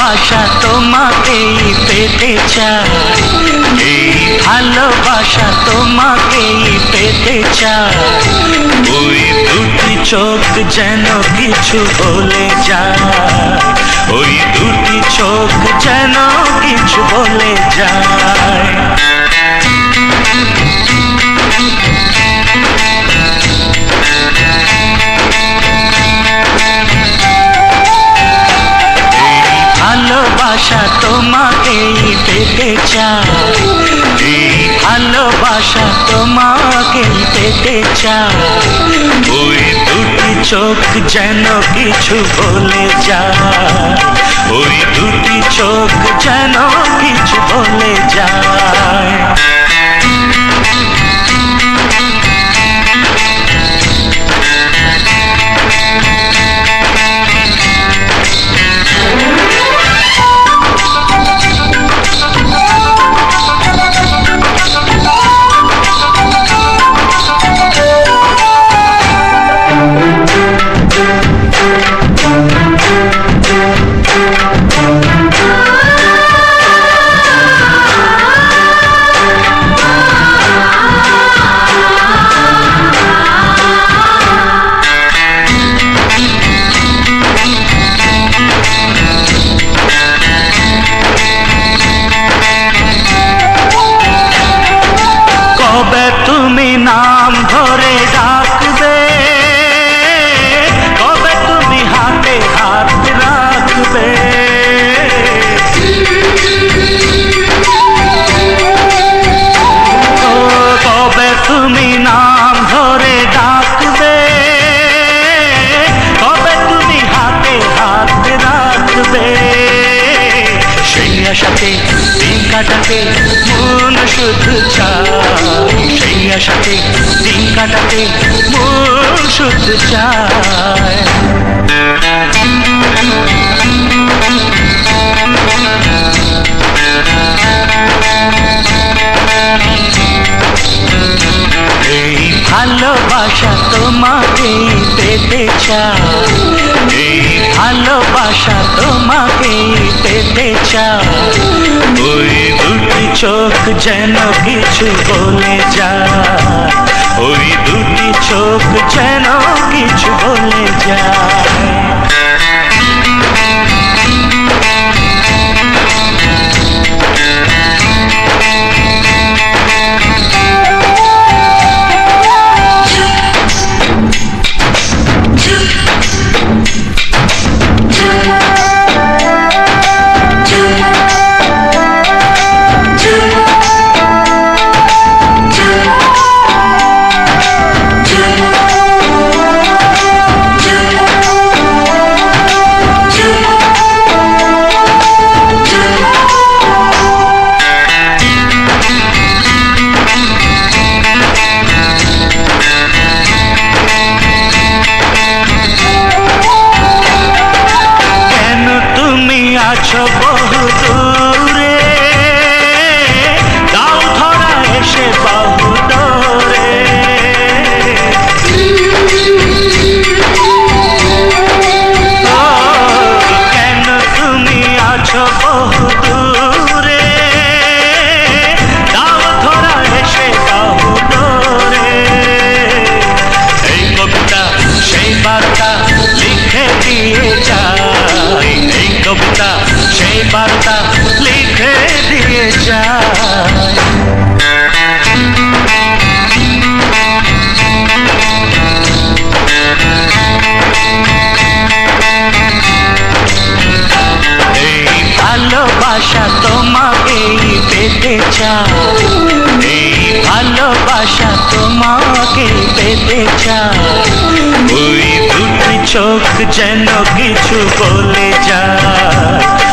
ভালোবাসা তোমাকেই পেতে চাই, এই ভালোবাসা তোমাকেই পেতে চাই। ওই দুটি চোখ যেন কিছু বলে যায়, ওই দুটি চোখ যেন কিছু বলে যায়। ভালোবাসা তোমাকেই পেতে চাই, এই ভালোবাসা তোমাকেই পেতে চাই। ওই দুটি চোখ যেন কিছু বলে যায়, ওই দুটি চোখ যেন কিছু বলে যায়। কবে তুমি নাম ধরে ডাকবে, কবে তুমি হাতে হাত রাখবে, কবে তুমি নাম ধরে ডাকবে, কবে তুমি হাতে হাত রাখবে। সেই আশাতে দিন কাটাতে মন শুধু চায়, সেই আশাতে দিন কাটাতে মন শুধু চায়। এই ভালোবাসা তোমাকেই পেতে চাই, এই ভালোবাসা তোমাকেই পেতে চাই। ওই দুটি চোখ যেন কিছু বলে যায়, ওই দুটি চোখ যেন কিছু বলে যায়। আছো বহু দূরে, দাও ধরা এসে বহু দূরে, কেন তুমি আছো বহু দূরে, দাও ধরা এসে বহু দূরে। এই কবিতা সেই বার্তা লিখে দিয়ে যায়, এই কবিতা সেই বার্তা লিখে দিয়ে যায়। এই ভালোবাসা তোমাকেই পেতে চাই, এই ভালোবাসা তোমাকেই পেতে চাই। ওই দুটি চোখ যেন কিছু বলে যায়,